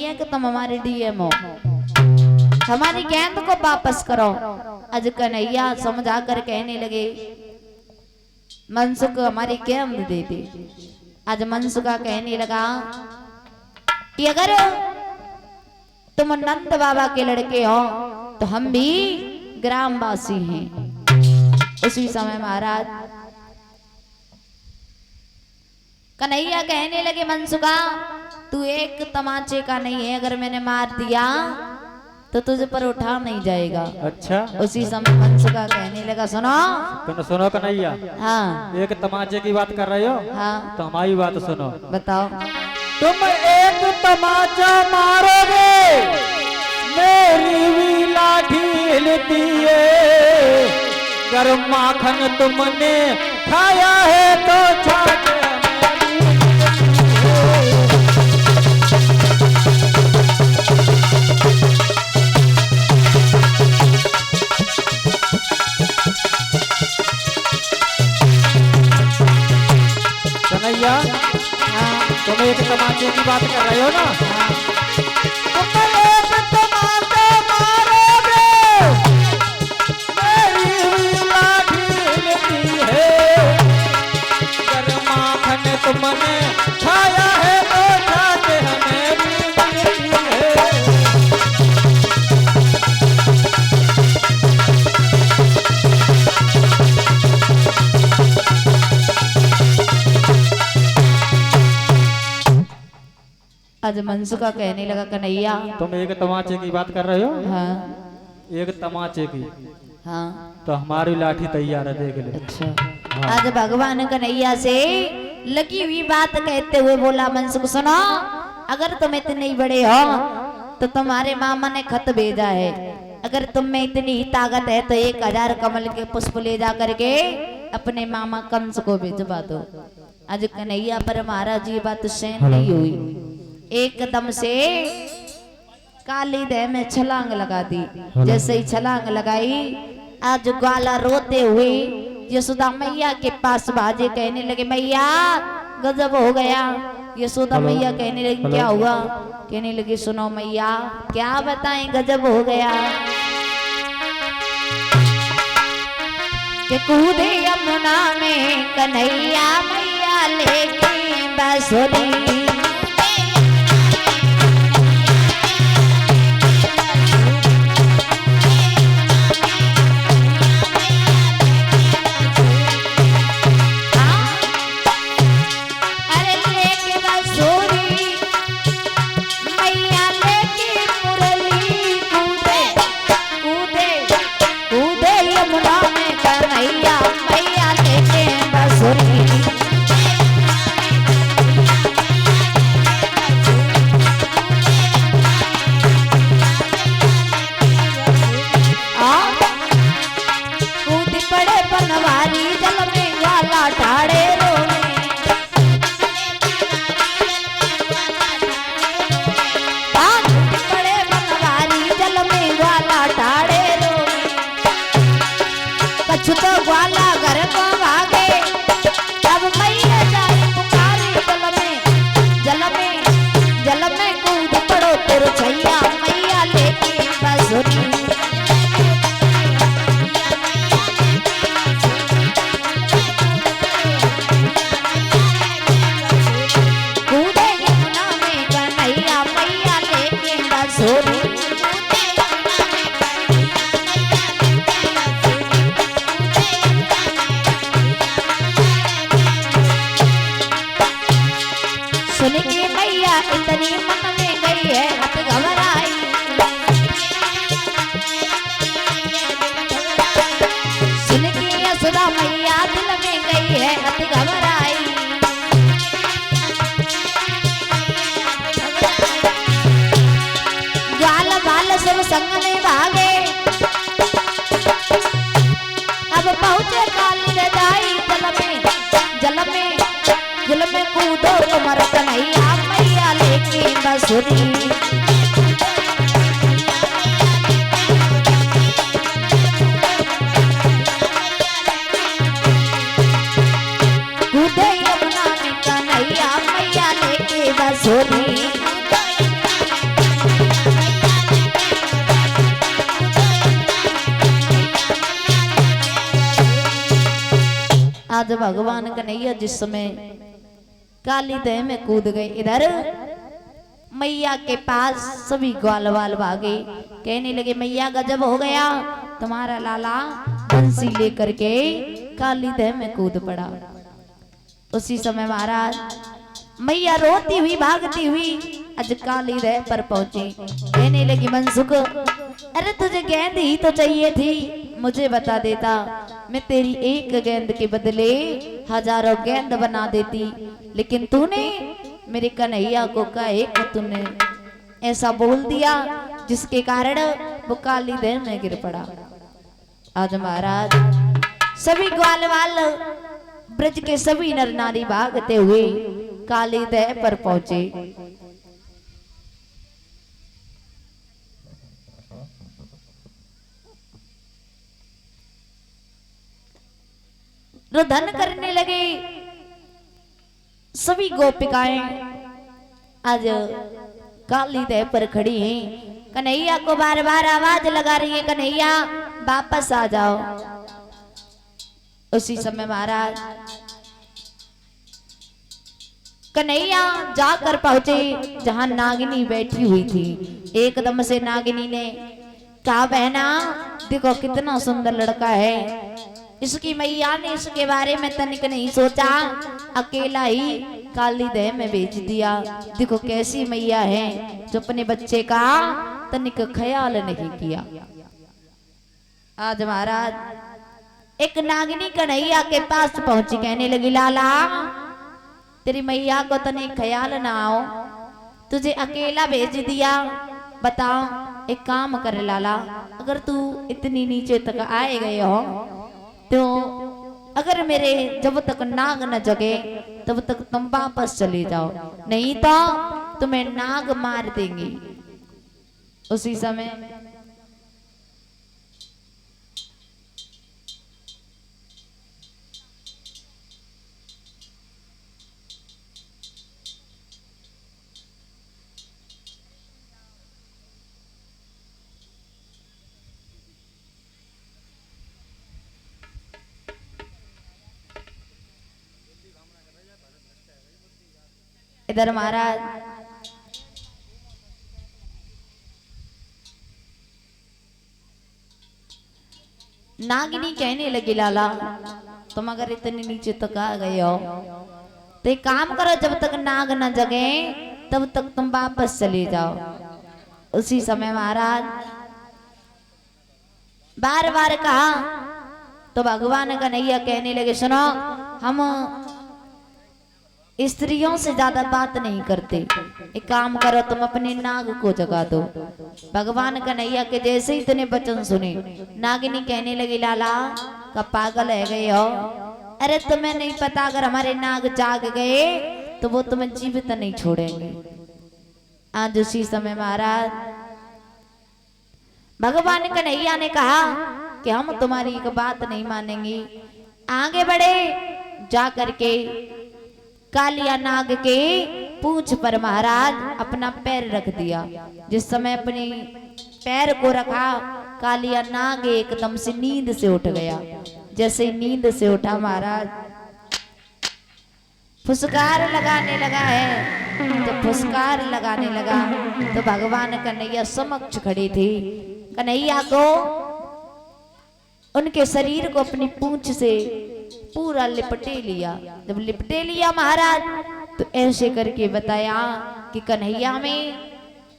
नहीं है कि तुम हमारे डीएम हो, हमारी गेंद को वापस करो। आज कन्हैया समझा कर कहने लगे मनसुख हमारी गेंद दे दे। आज मनसुखा कहने लगा कि अगर तुम नंद बाबा के लड़के हो तो हम भी ग्रामवासी हैं। उसी समय महाराज कन्हैया कहने लगे मनसुखा तू एक तमाचे का नहीं है, अगर मैंने मार दिया तो तुझे पर उठा नहीं जाएगा। अच्छा। उसी समय मनसुखा कहने लगा सुनो सुनो कन्हैया। हाँ एक तमाचे की बात कर रहे हो। हाँ तो हमारी बात सुनो। बताओ। तुम एक तमाचा मारोगे मेरी भी लाठी हिलती है, गरम माखन तुमने खाया है तो छाछ कन्हैया। तुम एक तमाचे की बात कर रहे हो ना। तुम एक तमाचा मारोगे मेरी लाठी हिलती है, गरम माखन तुमने खाया है तो छाछ हमें भी मिलती है। आज मनसुखा कहने लगा कन्हैया तुम एक तमाचे की बात कर रहे हो। हाँ एक तमाचे की। हाँ तो हमारी लाठी तैयार है, देख ले। अच्छा। हाँ। आज भगवान कन्हैया से लगी हुई बात कहते हुए बोला मनसुख सुनो, अगर तुम इतने ही बड़े हो तो तुम्हारे मामा ने खत भेजा है, अगर तुम में इतनी ही ताकत है तो 1000 कमल के पुष्प ले जा करके अपने मामा कंस को भिजवा दो। आज कन्हैया पर महाराज ये बात सहन नहीं हुई, एकदम से काली देह में छलांग लगा दी। जैसे ही छलांग लगाई आज ग्वाला रोते हुए यशोदा मैया के पास भाजे, कहने लगे मैया गजब हो गया। यशोदा मैया कहने लगी क्या हुआ? कहने लगी सुनो मैया क्या बताएं गजब हो गया। कि कूदे यमुना में कन्हैया मैया लेके बांसुरी, तो ग्वाला घर को भागे, अब मैया जाए पुकारे जल में कूद पड़ो तेरे छैया मैया लेके बांसुरी। कूदे यमुना में कन्हैया मैया लेके बांसुरी। सुन के मैया इतनी मन में गई है हत घबराई, सुन के यशोदा मैया दिल में गई है हत घबराई। ग्वाल बाल सब संग में भागे, अब पहुंचे काली रजाई जल में कूदो तुमर कन्हैया मैया लेके बांसुरी। कूदे यमुना में कन्हैया मैया लेके बांसुरी। आज भगवान कन्हैया जिस समय काली दह में कूद गए, इधर मैया के पास सभी ग्वाल वाल भागे, कहने लगे मैया गजब हो गया, तुम्हारा लाला बंसी लेकर के काली दह में कूद पड़ा। उसी समय महाराज मैया रोती हुई भागती हुई आज काली दह पर पहुंची, कहने लगी मनसुख अरे तुझे गेंद ही तो चाहिए थी, मुझे बता देता, मैं तेरी एक गेंद के बदले हजारों गेंद बना देती, लेकिन तूने मेरे कन्हैया को कहे कि तूने ऐसा बोल दिया जिसके कारण वो काली दह में गिर पड़ा। आज महाराज सभी ग्वाल वाल ब्रज के सभी नर नारी भागते हुए काली दह पर पहुंचे। रुदन करने लगे सभी गोपिकाएं आज काली दह पर खड़ी हैं, कन्हैया को बार बार आवाज लगा रही है कन्हैया वापस आ जाओ। उसी समय महाराज कन्हैया जाकर पहुंचे जहां नागिनी बैठी हुई थी। एकदम से नागिनी ने कहा बहना देखो कितना सुंदर लड़का है, इसकी मैया ने इसके बारे में तनिक नहीं सोचा, अकेला ही काली दह में बेच दिया। देखो कैसी मैया है जो अपने बच्चे का तनिक ख्याल नहीं किया। आज महाराज एक नागिनी कन्हैया के पास पहुंची, कहने लगी लाला तेरी मैया को तनिक ख्याल ना आओ, तुझे अकेला भेज दिया, बताओ एक काम कर लाला, अगर तू इतनी नीचे तक आए गए हो तो अगर मेरे जब तक नाग न जगे तब तक तुम वापस चले जाओ, नहीं तो तुम्हें नाग मार देंगे। उसी समय इधर महाराज नागिनी कहने लगी लाला तुम अगर इतने नीचे तक आ गए हो तो एक काम करो, जब तक नाग न जगे तब तक तुम वापस चले जाओ। उसी समय महाराज बार बार कहा तो भगवान कन्हैया कहने लगे सुनो हम स्त्रियों से ज्यादा बात नहीं करते, एक काम करो तुम अपने नाग को जगा दो। भगवान कन्हैया के जैसे ही इतने वचन सुने नागिनी कहने लगी लाला का पागल है गए हो, अरे तुम्हें नहीं पता अगर हमारे नाग जाग गए तो वो तुम्हें जीवित नहीं छोड़ेंगे। आज उसी समय महाराज भगवान कन्हैया ने कहा कि हम तुम्हारी एक बात नहीं मानेंगे। आगे बढ़े जा करके कालिया नाग के पूंछ पर महाराज अपना पैर रख दिया। जिस समय अपने पैर को रखा कालिया नाग एकदम से नींद से उठ गया। जैसे नींद से उठा महाराज फुसकार लगाने लगा है, तो फुसकार लगाने लगा तो भगवान कन्हैया समक्ष खड़े थे। कन्हैया को उनके शरीर को अपनी पूंछ से पूरा लिपटे लिया। जब लिपटे लिया महाराज तो ऐसे करके बताया कि कन्हैया में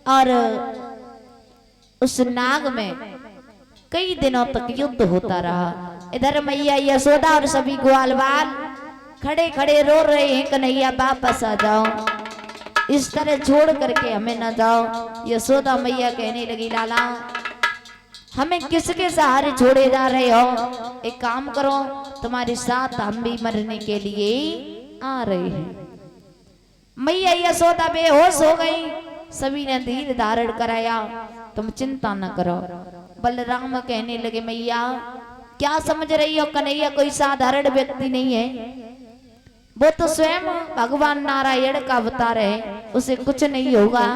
और उस नाग में कई दिनों तक युद्ध होता रहा। इधर मैया यशोदा और सभी ग्वाल बाल खड़े खड़े रो रहे हैं कन्हैया वापस आ जाओ, इस तरह छोड़ करके हमें न जाओ। यशोदा मैया कहने लगी लाला हमें किसके सहारे छोड़े जा रहे हो, एक काम करो तुम्हारे साथ हम भी मरने के लिए आ रहे हैं। मैया यशोदा बेहोश हो गई, सभी ने धीर धारण कराया, तुम चिंता न करो। बलराम कहने लगे मैया क्या समझ रही हो, कन्हैया कोई साधारण व्यक्ति नहीं है, वो तो स्वयं भगवान नारायण का अवतार है, उसे कुछ नहीं होगा।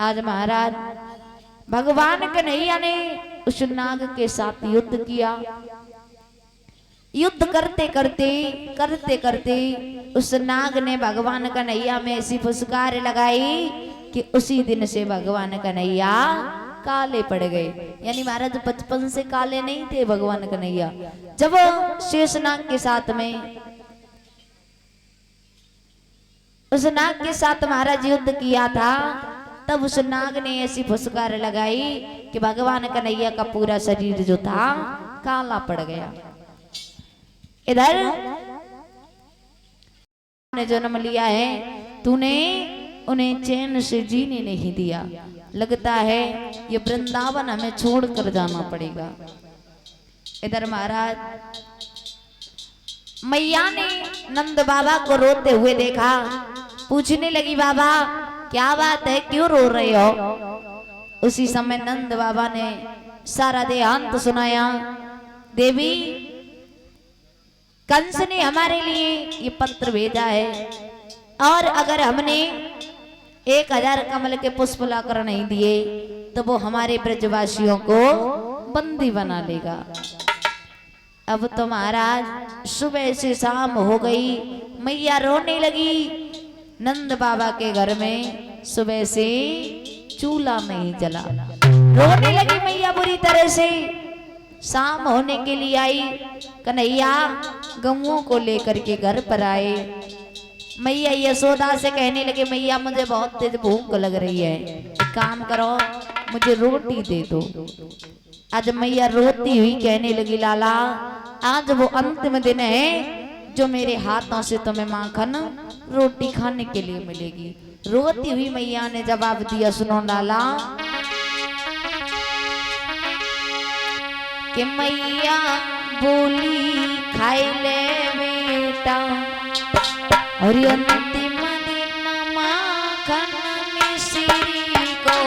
आज महाराज भगवान कन्हैया ने उस नाग के साथ युद्ध किया। युद्ध करते करते उस नाग ने भगवान कन्हैया में ऐसी फुसकार लगाई कि उसी दिन से भगवान कन्हैया काले पड़ गए। यानी महाराज बचपन से काले नहीं थे भगवान कन्हैया। जब शेषनाग के साथ में उस नाग के साथ महाराज युद्ध किया था, तब उस नाग ने ऐसी फुसकार लगाई कि भगवान कन्हैया का पूरा शरीर जो था काला पड़ गया। इधर ने जन्म लिया है, तूने उन्हें चैन से जीने नहीं दिया। लगता है ये वृंदावन हमें छोड़कर जाना पड़ेगा। इधर महाराज मैया ने नंद बाबा को रोते हुए देखा, पूछने लगी बाबा क्या बात है, क्यों रो रहे हो। उसी समय नंद बाबा ने सारा देहांत सुनाया। देवी कंस ने हमारे लिए ये पत्र भेजा है, और अगर हमने 1000 कमल के पुष्प लाकर नहीं दिए तो वो हमारे ब्रजवासियों को बंदी बना लेगा। अब तो महाराज सुबह से शाम हो गई, मैया रोने लगी। नंद बाबा के घर में सुबह से चूल्हा नहीं जला, रोने लगी मैया बुरी तरह से। शाम होने के लिए आई, कन्हैया गऊओं को लेकर के घर पर आए। मैया यशोदा से कहने लगे मैया मुझे बहुत तेज भूख लग रही है, एक काम करो मुझे रोटी दे दो। आज मैया रोती हुई कहने लगी लाला आज वो अंतिम दिन है जो मेरे हाथों से तुम्हें माखन रोटी खाने के लिए मिलेगी। रोती हुई मैया ने जवाब दिया, सुनो लाला कि मैया बोली खाई ले बेटा, और अंतिम दिन माखन मिश्री को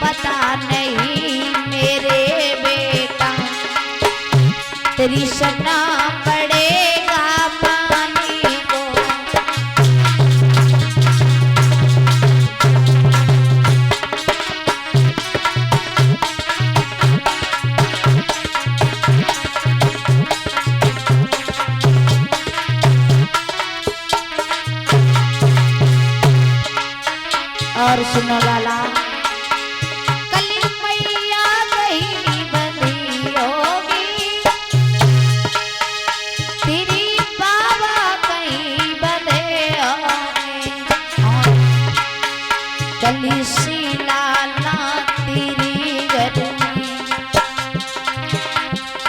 पता नहीं मेरे बेटा तृष्णा पड़ेगा पानी को। और सुनो लाला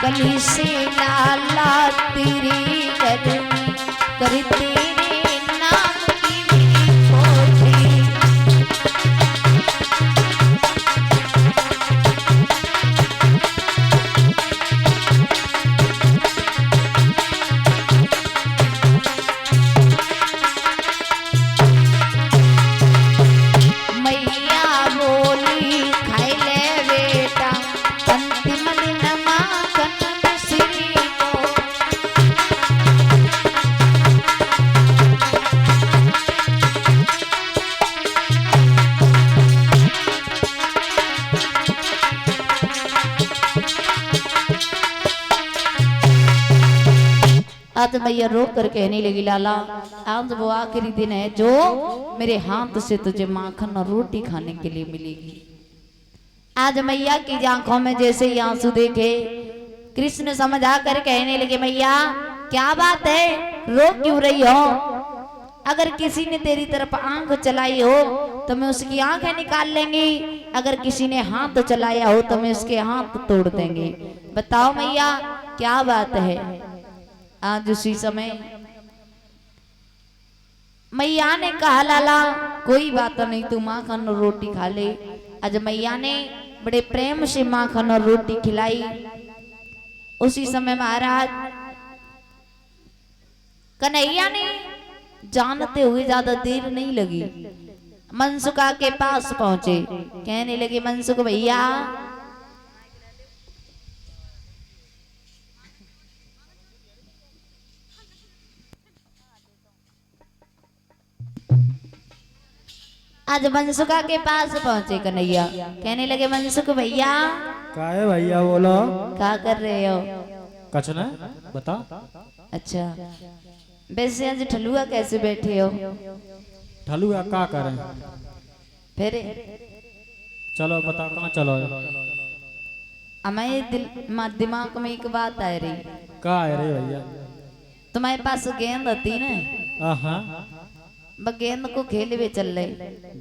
कली से लाला तेरी गर्मी कर तेरे नाम की खोजी। मैया बोली खाई ले बेटा अंतिम दिन माखन मिश्री को। आज मैया रो कर कहने लगी लाला आज वो आखिरी दिन है जो मेरे हाथ से तुझे माखन और रोटी खाने के लिए मिलेगी। आज मैया की आंखों में जैसे ही आंसू देखे कृष्ण समझ आकर कहने लगे मैया क्या बात है, रो क्यों रही हो। अगर किसी ने तेरी तरफ आंख चलाई हो तो मैं उसकी आंखें निकाल लेंगे, अगर किसी ने हाथ चलाया हो तो मैं उसके हाथ तोड़ देंगे। बताओ मैया क्या बात है। आज उसी समय मैया ने कहा लाला कोई बात नहीं, तू माखन और रोटी खा ले। आज मैया ने बड़े प्रेम से माखन और रोटी खिलाई। उसी समय महाराज कन्हैया ने जानते हुए ज्यादा देर नहीं लगी, मनसुखा के पास पहुंचे। कहने लगे मनसुख भैया आज मनसुखा के पास पहुंचे कन्हैया। कहने लगे मनसुख भैया का है भैया बोलो। क्या कर रहे हो? कुछ ना बता। अच्छा वैसे आज ठलुआ कैसे बैठे हो? ठलुआ का करें? फिर चलो बता कहाँ चलो। हमारे दिमाग में एक बात आ रही। का है रे भैया? तुम्हारे पास गेंद होती ना, हाँ बस गेंद को खेले हुए चल रहे।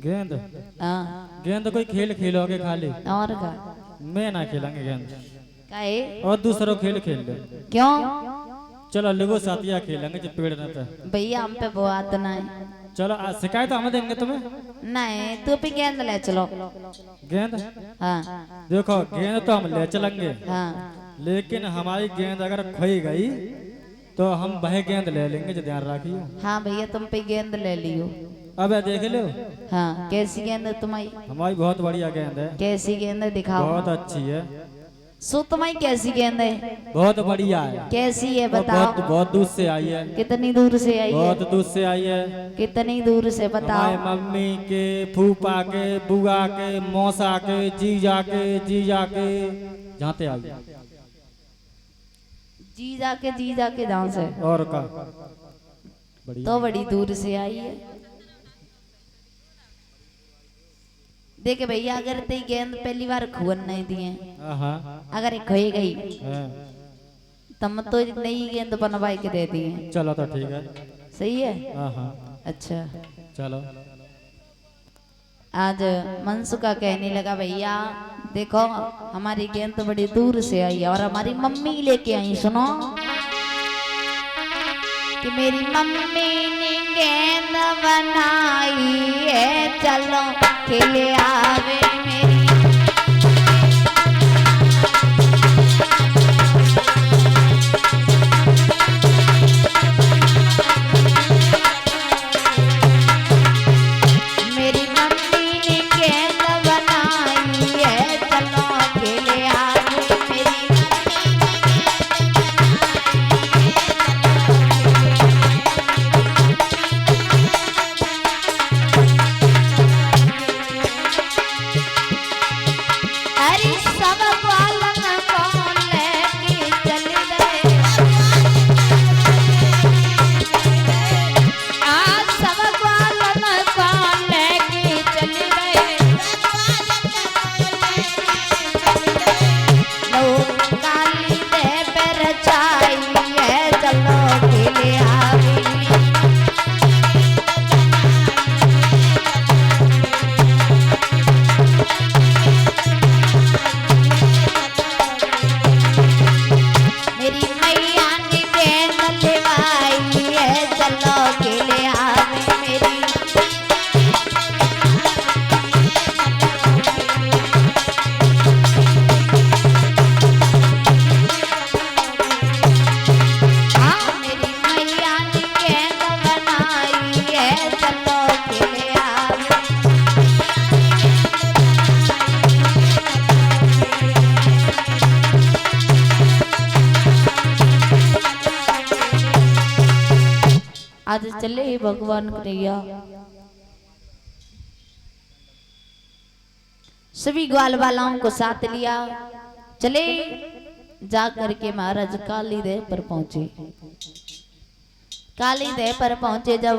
गेंद? हाँ गेंद कोई खेल खेलोगे खाली? और का मैं ना खेलेंगे गेंद। काहे? और दूसरों खेल खेल ले। क्यों? चलो लगो साथिया खेलेंगे जब पेड़ न पे। भैया हम पे बात ना है। चलो शिकायत हम देंगे तुम्हें। नहीं तू भी गेंद ले चलो। गेंद? हाँ देखो गेंद तो हम ले चलेंगे, हाँ लेकिन हमारी गेंद अगर खोई गई तो हम वह गेंद ले लेंगे जो ध्यान रखियो। हाँ भैया तुम पे गेंद ले लियो। अब देख लो। हाँ कैसी गेंद है तुम्हारी? हमारी बहुत बढ़िया गेंद है। कैसी गेंद है दिखाओ। बहुत अच्छी है। सो तुम्हारी कैसी गेंद है? बहुत बढ़िया है। कैसी है वो बताओ। बहुत दूर से आई है। कितनी दूर से आई है? बहुत दूर से आई है। कितनी दूर से बताओ। हमारे मम्मी के, फूफा के, बुआ के, मौसा के, जीजा के जाते आई। जी जाके जहाँ से और का बढ़िया। तो बड़ी दूर से आई है। देखे भैया अगर ते गेंद पहली बार खुअन नहीं दिए, अगर खोई गई तब तो नई गेंद बनवाई के दे दिए। चलो तो ठीक है। सही है। अच्छा चलो। आज मनसुखा कहने लगा भैया देखो हमारी गेंद तो बड़ी दूर से आई है और हमारी मम्मी लेके आई। सुनो कि मेरी मम्मी ने गेंद बनाई है, चलो खेले आवे मेरी। मेरी मम्मी ने गेंद बनाई है, चलो खेले आवे मेरी। अरे सब बालन कौन लेके चल गए? आज सब बालन कौन लेके चल गए? लोग काली दे पर छाई है, चलो खेले आवे। मेरी मैया ने गेंद लेवाई है, चलो खेले आवे मेरी। हाँ मेरी मैया ने गेंद बनाई है, चलो खेले आवे। आज चले भगवान कन्हैया। सभी ग्वाल वालाओं को साथ लिया, चले जा करके महाराज काली देव पर पहुंचे। काली देव पर पहुंचे जब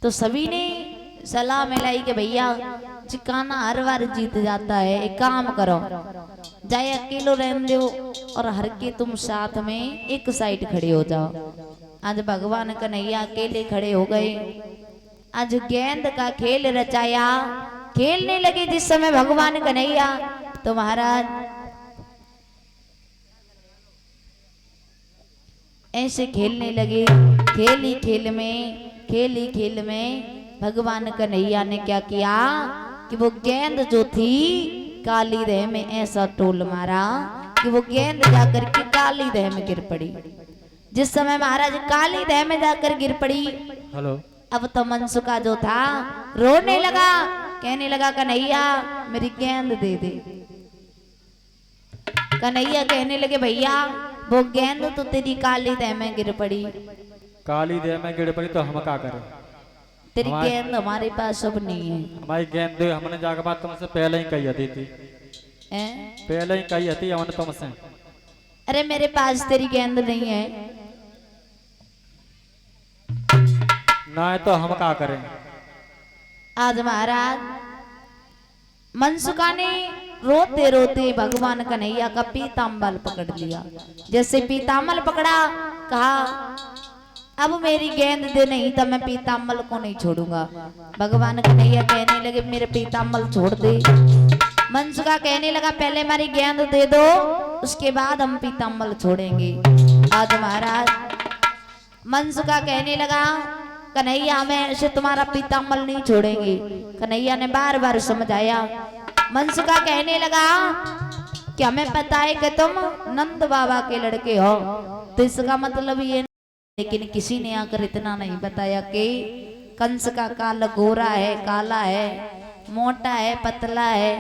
तो सभी ने सलाह मिलाई कि भैया चिकाना हर बार जीत जाता है, एक काम करो जाए अकेलो रहने दो और हर के तुम साथ में एक साइड खड़े हो जाओ। आज भगवान कन्हैया अकेले खड़े हो गए। आज गेंद का खेल रचाया, खेलने लगे जिस समय भगवान कन्हैया तो महाराज ऐसे खेलने लगे। खेली खेल में भगवान कन्हैया ने क्या किया कि वो गेंद जो थी काली देह में ऐसा टोल मारा कि वो गेंद जाकर के काली देह में गिर पड़ी। जिस समय महाराज काली दह में जाकर गिर पड़ी, हेलो। अब तो मनसुखा जो था रोने लगा, कहने लगा कन्हैया मेरी गेंद दे दे। कन्हैया कहने लगे भैया वो गेंद तो तेरी काली दह में गिर पड़ी। काली दे में गिर पड़ी तो हम क्या करें? तेरी गेंद हमारे पास अब नहीं है। हमारी गेंद हमने जाकर बात तुमसे पहले ही कही थी। पहले ही कही थी हमने तुमसे। अरे मेरे पास तेरी गेंद नहीं है। ना तो हम क्या करें? आज महाराज मनसुखा ने रोते रोते भगवान कन्हैया का पीताम्बल पकड़ लिया। जैसे पीताम्बल पकड़ा, कहा अब मेरी गेंद दे, नहीं तो मैं पीताम्बल को नहीं छोड़ूंगा। भगवान कन्हैया कहने लगे मेरे पीताम्बल छोड़ दे। मनसुखा कहने लगा पहले हमारी गेंद दे दो, उसके बाद हम पीताम्बल छोड़ेंगे। आज महाराज मनसुखा कहने लगा कन्हैया हमें ऐसे तुम्हारा पीताम्बल नहीं छोड़ेंगे। कन्हैया ने बार बार समझाया। मनसुखा कहने लगा कि हमें पता है कि तुम नंद बाबा के लड़के हो, तो इसका मतलब ये, लेकिन किसी ने आकर इतना नहीं बताया कि कंस का काल गोरा है, काला है, मोटा है, पतला है,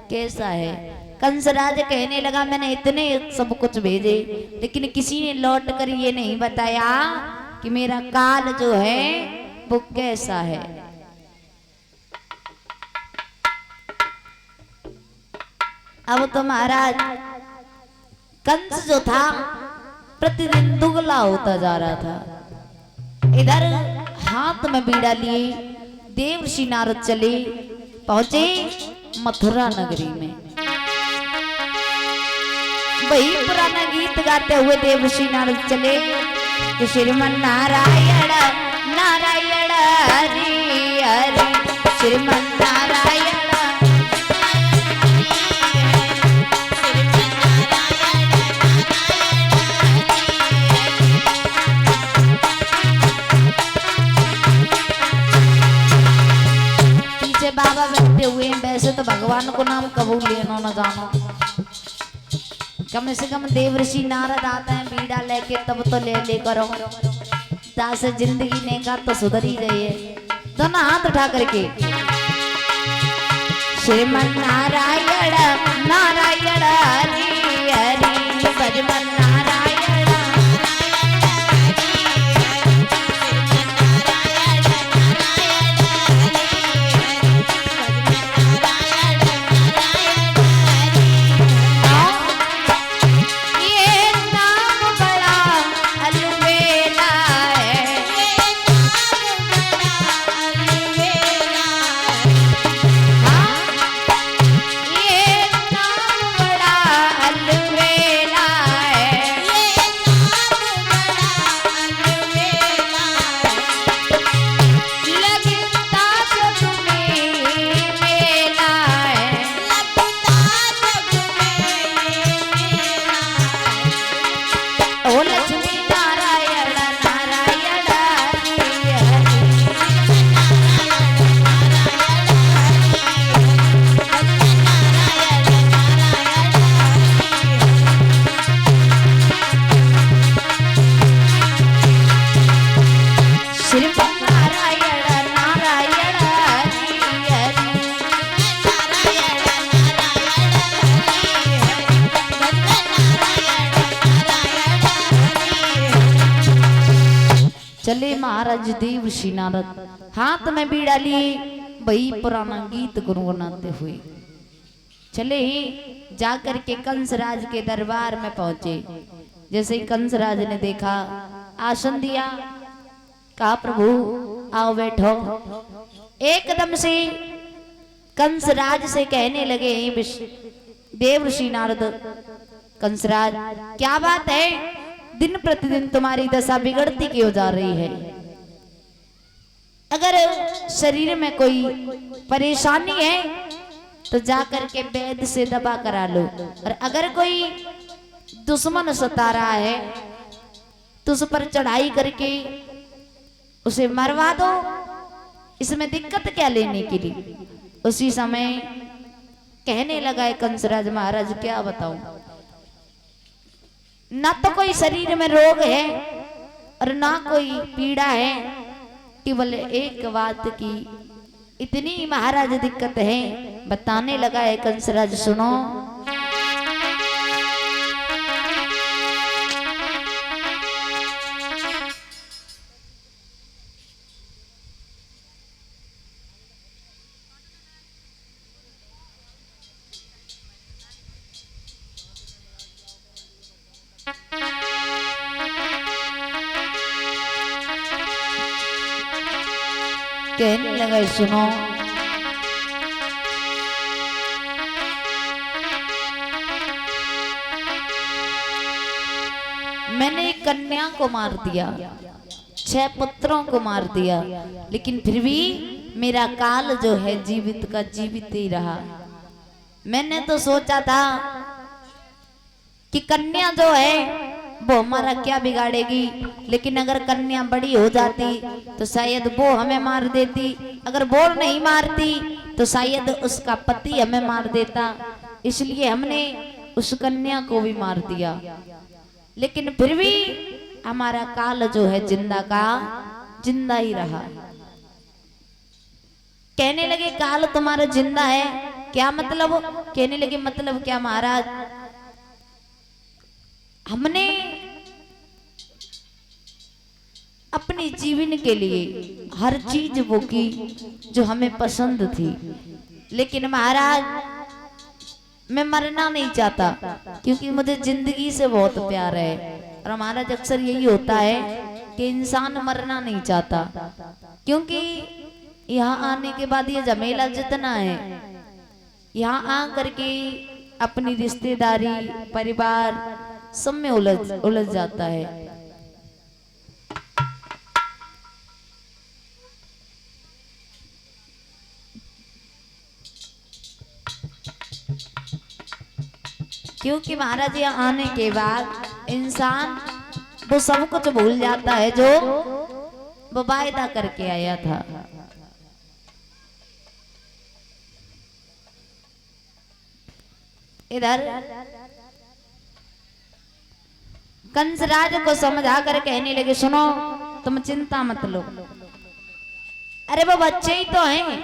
कैसा है। कंसराज कहने लगा मैंने इतने सब कुछ भेजे, लेकिन किसी ने लौट कर ये नहीं बताया कि मेरा काल जो है वो कैसा है। अब तो महाराज कंस जो था प्रतिदिन दुगला होता जा रहा था। इधर हाथ में बीड़ा लिए देवर्षि नारद चले, पहुंचे मथुरा नगरी में। वही पुराना गीत गाते हुए देवर्षि नारद चले कि श्रीमन नारायण नारायण हरि हरि, श्रीमन नारायण बाबा बैठे हुए हैं। वैसे तो भगवान को नाम कबूल लेना न जानो, कम से कम देवर्षि नारद आता है बीड़ा लेके तब तो ले ले करो। तासे जिंदगी ने का तो सुधर ही गई है। दोनों हाथ उठा करके श्रीमन नारायण नारायण हरि हरि, भजमन नारायण चले महाराज देवर्षि नारद हाथ में बीड़ा लिए वही पुराना गीत गुनगुनाते हुए चले ही जाकर के कंसराज के दरबार में पहुंचे। जैसे ही कंसराज ने देखा, आसन दिया, कहा प्रभु आओ बैठो। एकदम से कंसराज से कहने लगे देवर्षि नारद, कंसराज क्या बात है, दिन प्रतिदिन तुम्हारी दशा बिगड़ती क्यों जा रही है? अगर शरीर में कोई परेशानी है तो जाकर के वैद्य से दवा करा लो, और अगर कोई दुश्मन सता रहा है तो उस पर चढ़ाई करके उसे मरवा दो, इसमें दिक्कत क्या लेने के लिए। उसी समय कहने लगा कंसराज, महाराज क्या बताऊं, ना तो कोई शरीर में रोग है और ना कोई पीड़ा है, केवल एक बात की इतनी महाराज दिक्कत है। बताने लगा है कंसराज, सुनो। कहने लगा, सुनो। मैंने एक कन्या को मार दिया, 6 पुत्रों को मार दिया, लेकिन फिर भी मेरा काल जो है जीवित का जीवित ही रहा। मैंने तो सोचा था कि कन्या जो है वो हमारा क्या बिगाड़ेगी, लेकिन अगर कन्या बड़ी हो जाती तो शायद वो हमें मार देती, अगर वो नहीं मारती तो शायद उसका पति हमें मार देता, इसलिए हमने उस कन्या को भी मार दिया। लेकिन फिर भी हमारा काल जो है जिंदा का जिंदा ही रहा। कहने लगे, काल तुम्हारा जिंदा है, क्या मतलब? कहने लगे, मतलब क्या महाराज, हमने अपने जीवन के लिए हर चीज वो की जो हमें पसंद थी, लेकिन महाराज मैं मरना नहीं चाहता, क्योंकि मुझे जिंदगी से बहुत प्यार है। और महाराज अक्सर यही होता है कि इंसान मरना नहीं चाहता, क्योंकि यहाँ आने के बाद ये झमेला जितना है, यहाँ आ करके अपनी रिश्तेदारी परिवार सब में उलझ जाता है। क्योंकि महाराज यहाँ आने के बाद इंसान वो सब कुछ भूल जाता है जो वो वायदा करके आया था। इधर कंसराज को समझा कर कहने लगे, सुनो तुम चिंता मत लो, अरे वो बच्चे ही तो हैं,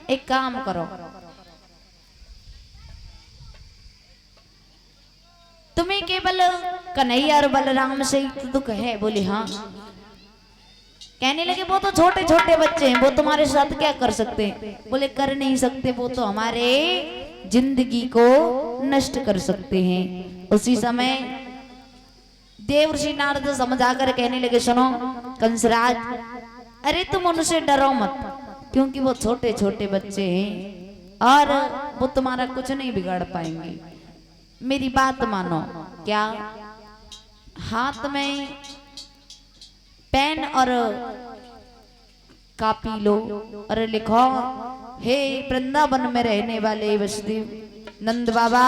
एक काम करो, तुम्हें केवल कन्हैया और बलराम से ही दुख है? बोले हाँ। कहने लगे, वो तो छोटे छोटे बच्चे हैं, वो तुम्हारे साथ क्या कर सकते हैं? बोले कर नहीं सकते, वो तो हमारे जिंदगी को नष्ट कर सकते हैं। उसी समय देवर्षि नारद समझा कर कहने लगे, सुनो कंसराज, अरे तुम उनसे डरो मत, क्योंकि वो छोटे छोटे बच्चे हैं और वो तुम्हारा कुछ नहीं बिगाड़ पाएंगे। मेरी बात मानो। क्या? हाथ में पेन और कापी लो और लिखो, हे वृंदावन में रहने वाले वसुदेव नंद बाबा,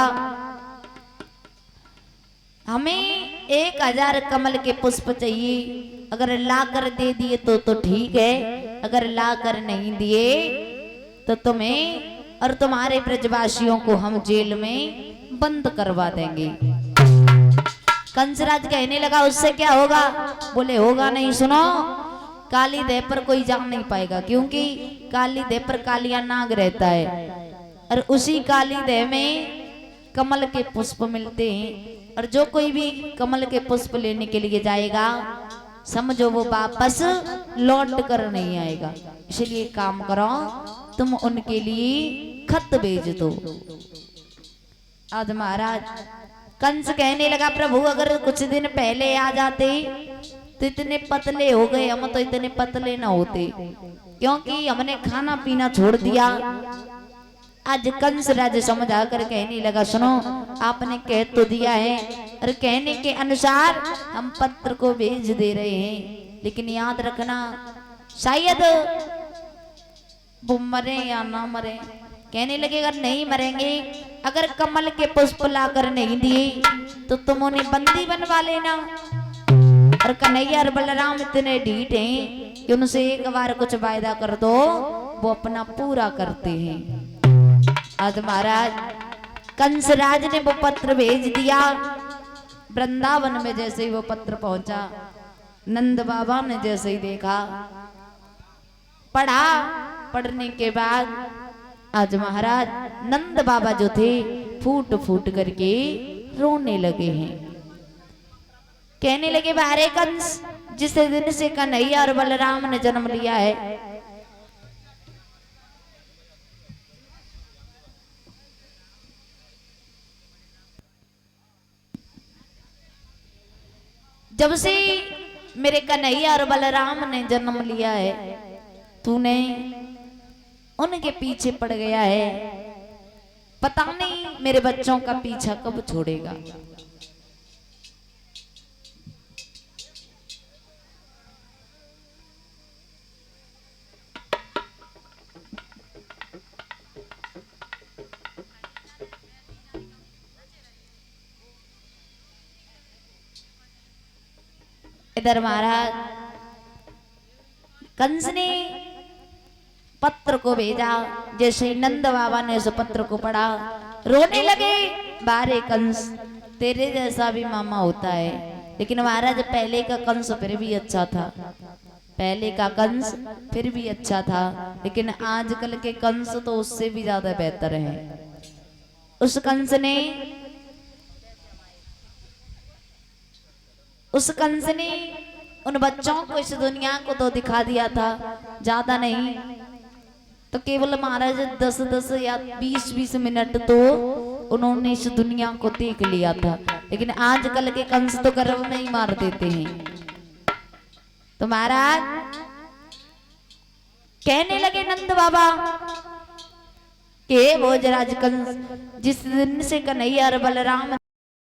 हमें 1000 कमल के पुष्प चाहिए। अगर ला कर दे दिए तो ठीक है, अगर ला कर नहीं दिए तो तुम्हें और तुम्हारे ब्रजवासियों को हम जेल में बंद करवा देंगे। कंसराज कहने लगा, उससे क्या होगा? बोले होगा नहीं, सुनो, काली देह पर कोई जा नहीं पाएगा, क्योंकि काली देह पर कालिया नाग रहता है और उसी काली देह में कमल के पुष्प मिलते हैं, और जो कोई भी कमल के पुष्प लेने के लिए जाएगा समझो वो वापस लौट कर नहीं आएगा। इसलिए काम करो, तुम उनके लिए खत भेज दो। आज महाराज कंस कहने लगा, प्रभु अगर कुछ दिन पहले आ जाते तो इतने पतले हो गए, हम तो इतने पतले ना होते, क्योंकि हमने खाना पीना छोड़ दिया। आज कंस राज समझा कर कहने लगा, सुनो आपने कह तो दिया है और कहने के अनुसार हम पत्र को भेज दे रहे हैं, लेकिन याद रखना शायद वो मरे या ना मरे। कहने लगे, अगर नहीं मरेंगे, अगर कमल के पुष्प लाकर नहीं दिए तो तुम उन्हें बंदी बनवा लेना। और कन्हैया और बलराम इतने ढीठ हैं कि उनसे एक बार कुछ वायदा कर दो, वो अपना पूरा करते हैं। आज महाराज कंसराज ने वो पत्र भेज दिया, वृंदावन में जैसे ही वो पत्र पहुंचा, नंद बाबा ने जैसे ही देखा, पढ़ा, पढ़ने के बाद आज महाराज नंद बाबा जो थे फूट फूट करके रोने लगे हैं। कहने लगे, बारे कंस, जिस दिन से कन्हैया और बलराम ने जन्म लिया है, जब से मेरे कन्हैया और बलराम ने जन्म लिया है, तूने उनके पीछे पड़ गया है, पता नहीं मेरे बच्चों का पीछा कब छोड़ेगा। इधर महाराज कंस ने पत्र को भेजा, जैसे नंद बाबा ने उस पत्र को पढ़ा, रोने लगे। बारे कंस, तेरे जैसा भी मामा होता है, लेकिन महाराज पहले का कंस फिर भी अच्छा था, पहले का कंस फिर भी अच्छा था, लेकिन आजकल के कंस तो उससे भी ज्यादा बेहतर है। उस कंस ने उन बच्चों को इस दुनिया को तो दिखा दिया था, ज्यादा नहीं तो केवल महाराज 10-10 या 20-20 मिनट तो उन्होंने इस दुनिया को देख लिया था, लेकिन आजकल के कंस तो गर्भ में ही मार देते हैं। तो महाराज कहने लगे नंद बाबा के भोजराज कंस, जिस दिन से कन्हैया और बलराम